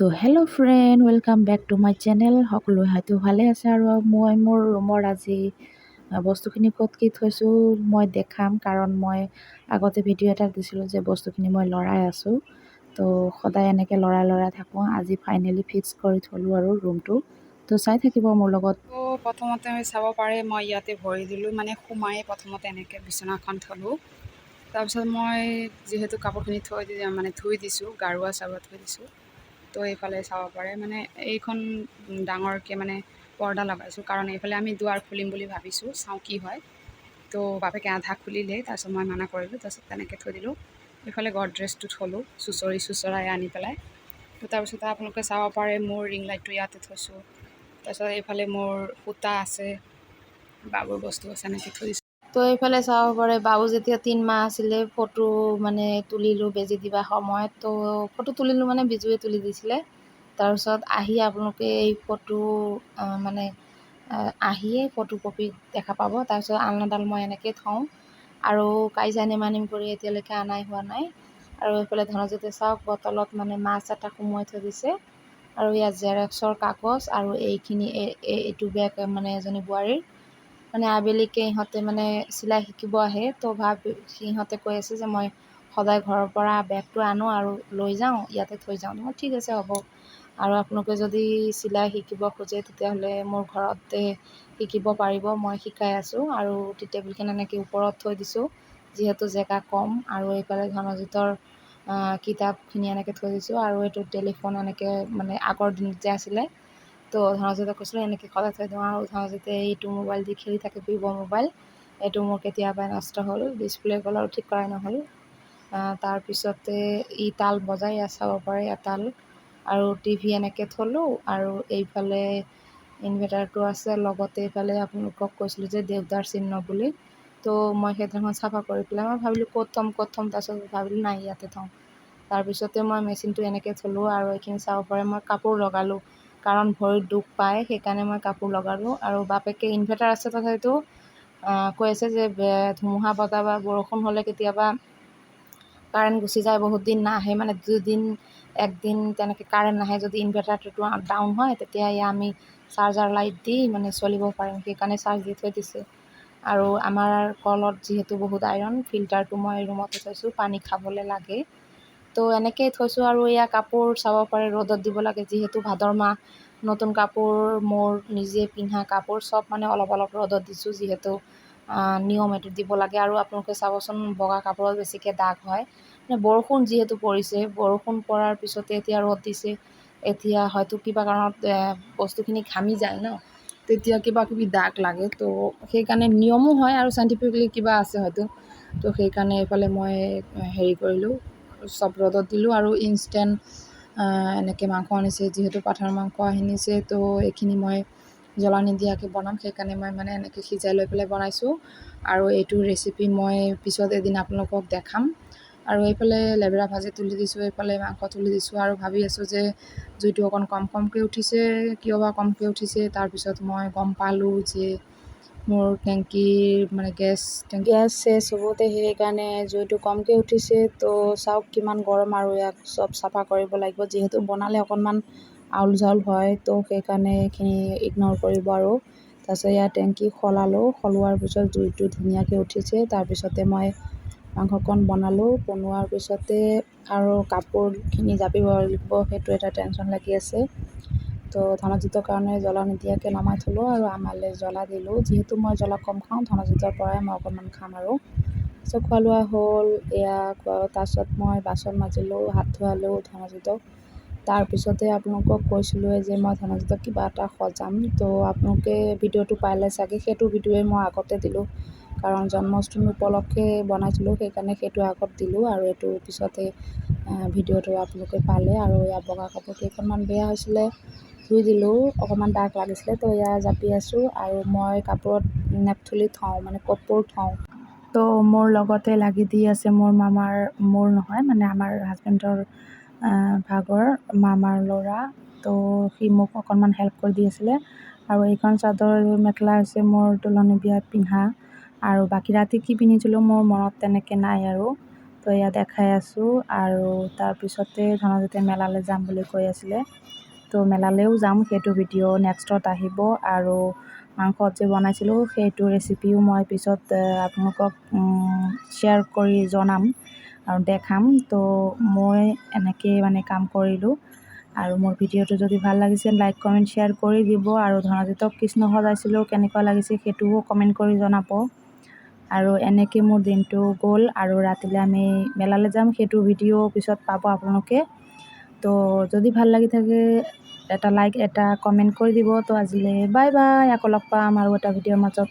তো hello' friend, welcome back to my channel. সকলোৱে হয়তো ভালে আছে আৰু মই মোৰ ৰুমৰ আজি বস্তুখিনি ক'ত কি থৈছোঁ মই দেখাম, কাৰণ মই আগতে ভিডিঅ' এটা দিছিলোঁ যে বস্তুখিনি মই লৰাই আছোঁ। তো সদায় এনেকৈ লৰাই থাকোঁ। আজি ফাইনেলি ফিক্স কৰি থ'লোঁ আৰু ৰুমটো। তো চাই থাকিব মোৰ লগত। তো প্ৰথমতে চাব পাৰে মই ইয়াতে ভৰি দিলোঁ, মানে সোমাই প্ৰথমতে এনেকৈ বিচনাখন থ'লোঁ। তাৰপিছত মই যিহেতু কাপোৰখিনি ধুই দিছোঁ, গাৰুৱা চাৰুৱা থৈ দিছোঁ। তো এইফালে চাব পাৰে, মানে এইখন ডাঙৰকৈ মানে পৰ্দা লগাইছোঁ, কাৰণ এইফালে আমি দুৱাৰ খুলিম বুলি ভাবিছোঁ, চাওঁ কি হয়। তো বাপেকে আধা খুলিলে, তাৰপিছত মই মানা কৰিলোঁ, তাৰপিছত তেনেকৈ থৈ দিলোঁ। এইফালে গডৰেজটো থ'লোঁ চুচৰাই আনি পেলাই। তো তাৰপিছতে আপোনালোকে চাব পাৰে মোৰ ৰিং লাইটটো ইয়াতে থৈছোঁ। তাৰপিছত এইফালে মোৰ সূতা আছে, বাবুৰ বস্তু আছে, এনেকৈ থৈ দিছোঁ। তো এইফালে চাব পাৰে বাবু যেতিয়া 3 মাহ আছিলে ফটো মানে তুলিলোঁ বেজী দিবা সময়ত। তো ফটো তুলিলোঁ মানে বিজুৱে তুলি দিছিলে। তাৰপিছত আহি আপোনালোকে এই ফটো মানে আহিয়ে ফটো কপি দেখা পাব। তাৰপিছত আলনাডাল মই এনেকৈ থওঁ, আৰু কাইজা নেমানিম কৰি এতিয়ালৈকে আনাই হোৱা নাই। আৰু এইফালে ধনজ্যোতি চাওক বটলত মানে মাছ এটা সোমোৱাই থৈ দিছে। আৰু ইয়াত জেৰক্সৰ কাগজ, আৰু এইখিনি এইটো বেগ মানে এজনী বোৱাৰীৰ, মানে আবেলিকে ইহঁতে মানে চিলাই শিকিব আহে। তো সিহঁতে কৈ আছে যে মই সদায় ঘৰৰ পৰা বেগটো আনো আৰু লৈ যাওঁ, ইয়াতে থৈ যাওঁ। মই ঠিক আছে হ'ব, আৰু আপোনালোকে যদি চিলাই শিকিব খোজে তেতিয়াহ'লে মোৰ ঘৰতে শিকিব পাৰিব, মই শিকাই আছোঁ। আৰু টি টেবুলখন এনেকৈ ওপৰত থৈ দিছোঁ যিহেতু জেগা কম। আৰু এইফালে ধনজিতৰ কিতাপখিনি এনেকৈ থৈ দিছোঁ, আৰু এইটো টেলিফোন এনেকৈ মানে আগৰ দিনত যে আছিলে। তো ধনজিতক কৈছিলোঁ এনেকৈ সদায় থৈ দিওঁ, আৰু ধনজিতে এইটো মোবাইল দি খেলি থাকে, ভিভ' মোবাইল। এইটো মোৰ কেতিয়াবাই নষ্ট হ'ল, ডিছপ্লে গ'ল আৰু ঠিক কৰাই নহ'ল। তাৰপিছতে ই তাল বজাই চাব পাৰে এতাল, আৰু টিভি এনেকৈ থ'লোঁ। আৰু এইফালে ইনভাৰ্টাৰটো আছে, লগতে এইফালে আপোনালোকক কৈছিলোঁ যে দেউতাৰ চিহ্ন বুলি। তো মই সেইদিনাখন চাফা কৰি পেলাই মই ভাবিলোঁ ক'ত থ'ম, তাৰপিছত ভাবিলোঁ নাই ইয়াতে থওঁ। তাৰপিছতে মই মেচিনটো এনেকৈ থ'লোঁ, আৰু এইখিনি চাব পাৰে মই কাপোৰ লগালোঁ, কাৰণ ভৰিত দুখ পায়, সেইকাৰণে মই কাপোৰ লগালোঁ। আৰু বাপেকে ইনভাৰ্টাৰ আছে তথাপিতো কৈ আছে যে ধুমুহা বতাহ বা বৰষুণ হ'লে কেতিয়াবা কাৰেণ্ট গুচি যায়, বহুত দিন নাহে, মানে 2 দিন 1 দিন তেনেকৈ কাৰেণ্ট নাহে। যদি ইনভাৰ্টাৰটো ডাউন হয় তেতিয়া আমি চাৰ্জাৰ লাইট দি মানে চলিব পাৰিম, সেইকাৰণে চাৰ্জ দি থৈ দিছে। আৰু আমাৰ কলত যিহেতু বহুত আইৰণ, ফিল্টাৰটো মই ৰুমতে থৈছোঁ, পানী খাবলৈ লাগে। তো এনেকৈয়ে থৈছোঁ। আৰু এয়া কাপোৰ চাব পাৰে ৰ'দত দিব লাগে, যিহেতু ভাদৰ মাহ, নতুন কাপোৰ, মোৰ নিজে পিন্ধা কাপোৰ চব মানে অলপ ৰ'দত দিছোঁ, যিহেতু নিয়ম এইটো দিব লাগে। আৰু আপোনালোকে চাবচোন বগা কাপোৰত বেছিকৈ দাগ হয়, মানে বৰষুণ যিহেতু পৰিছে, বৰষুণ পৰাৰ পিছতে এতিয়া ৰ'দ দিছে, এতিয়া হয়তো কিবা কাৰণত বস্তুখিনি ঘামি যায় ন, তেতিয়া কিবা কিবি দাগ লাগে। তো সেইকাৰণে নিয়মো হয়, আৰু চাইণ্টিফিকেলি কিবা আছে হয়তো। তো সেইকাৰণে এইফালে মই হেৰি কৰিলোঁ, চব ৰ'দত দিলোঁ। আৰু ইনষ্টেণ্ট এনেকৈ মাংস আনিছে, যিহেতু পাঠাৰ মাংস আনিছে, তো এইখিনি মই জ্বলা নিদিয়াকৈ বনাম, সেইকাৰণে মই মানে এনেকৈ সিজাই লৈ পেলাই বনাইছোঁ। আৰু এইটো ৰেচিপি মই পিছত এদিন আপোনালোকক দেখাম। আৰু এইফালে লেবেৰা ভাজি তুলি দিছোঁ, এইফালে মাংস তুলি দিছোঁ। আৰু ভাবি আছোঁ যে জুইটো অকণ কমকৈ উঠিছে, কিয় বা কমকৈ উঠিছে। তাৰপিছত মই গম পালোঁ যে মোৰ টেংকীৰ মানে গেছ চেছ হ'বতে, সেইকাৰণে জুইটো কমকৈ উঠিছে। তো চাওক কিমান গৰম, আৰু ইয়াক চব চাফা কৰিব লাগিব, যিহেতু বনালে অকণমান আউল জাউল হয়। তো সেইকাৰণে এইখিনি ইগন'ৰ কৰিব। আৰু তাৰপিছত ইয়াৰ টেংকী সলোৱাৰ পিছত জুইটো ধুনীয়াকৈ উঠিছে। তাৰপিছতে মই মাংসকণ বনোৱাৰ পিছতে আৰু কাপোৰখিনি জাপিব লাগিব, সেইটো এটা টেনশ্যন লাগি আছে। তো ধনজিতৰ কাৰণে জ্বলা নিদিয়াকৈ নমাই থ'লোঁ, আৰু আমালৈ জ্বলা দিলোঁ, যিহেতু মই জ্বলা কম খাওঁ, ধনজিতৰ পৰাই মই অকণমান খাম। আৰু তাৰপিছত খোৱা লোৱা হ'ল এয়া তাৰপিছত মই বাচন মাজিলোঁ, হাত ধোৱালোঁ ধনজিতক। তাৰপিছতে আপোনালোকক কৈছিলোঁৱে যে মই ধনজিতক কিবা এটা সজাম। তো আপোনালোকে ভিডিঅ'টো পালে চাগে, সেইটো ভিডিঅ'ই মই আগতে দিলোঁ, কাৰণ জন্মাষ্টমী উপলক্ষে বনাইছিলোঁ, সেইকাৰণে সেইটো আগত দিলোঁ। আৰু এইটো পিছতে ভিডিঅ'টো আপোনালোকে পালে। আৰু ইয়াৰ বগা কাপোৰ কেইখনমান বেয়া হৈছিলে, ধুই দিলোঁ, অকণমান দাগ লাগিছিলে। তো এয়া জাপি আছোঁ, আৰু মই কাপোৰত নেপথুলি থওঁ, মানে কপোৰ থওঁ। তো মোৰ লগতে লাগি দি আছে মোৰ নহয়, মানে আমাৰ হাজবেণ্ডৰ ভাগৰ মামাৰ ল'ৰা। তো সি মোক অকণমান হেল্প কৰি দি আছিলে। আৰু এইখন চাদৰ মেখেলা হৈছে মোৰ তোলনি বিয়াত পিন্ধা, আৰু বাকী ৰাতি কি পিন্ধিছিলোঁ মোৰ মনত তেনেকৈ নাই। আৰু তো এয়া দেখাই আছোঁ। আৰু তাৰপিছতে ধনজিতে মেলালৈ যাম বুলি কৈ আছিলে, তো মেলালৈও যাম, সেইটো ভিডিঅ' নেক্সটত আহিব। আৰু মাংসত যে বনাইছিলোঁ সেইটো ৰেচিপিও মই পিছত আপোনালোকক শ্বেয়াৰ কৰি জনাম আৰু দেখাম। তো মই এনেকৈ মানে কাম কৰিলোঁ। আৰু মোৰ ভিডিঅ'টো যদি ভাল লাগিছে লাইক কমেণ্ট শ্বেয়াৰ কৰি দিব। আৰু ধনজিতক কৃষ্ণ সজাইছিলোঁ, কেনেকুৱা লাগিছে সেইটোও কমেণ্ট কৰি জনাব। আৰু এনেকৈ মোৰ দিনটো গ'ল। আৰু ৰাতিলৈ আমি মেলালৈ যাম, সেইটো ভিডিঅ' পিছত পাব আপোনালোকে। তো যদি ভাল লাগি থাকে এটা লাইক এটা কমেণ্ট কৰি দিব। তো আজিলৈ বাই বাই, আকৌ লগ পাম আৰু এটা ভিডিঅ'ৰ মাজত।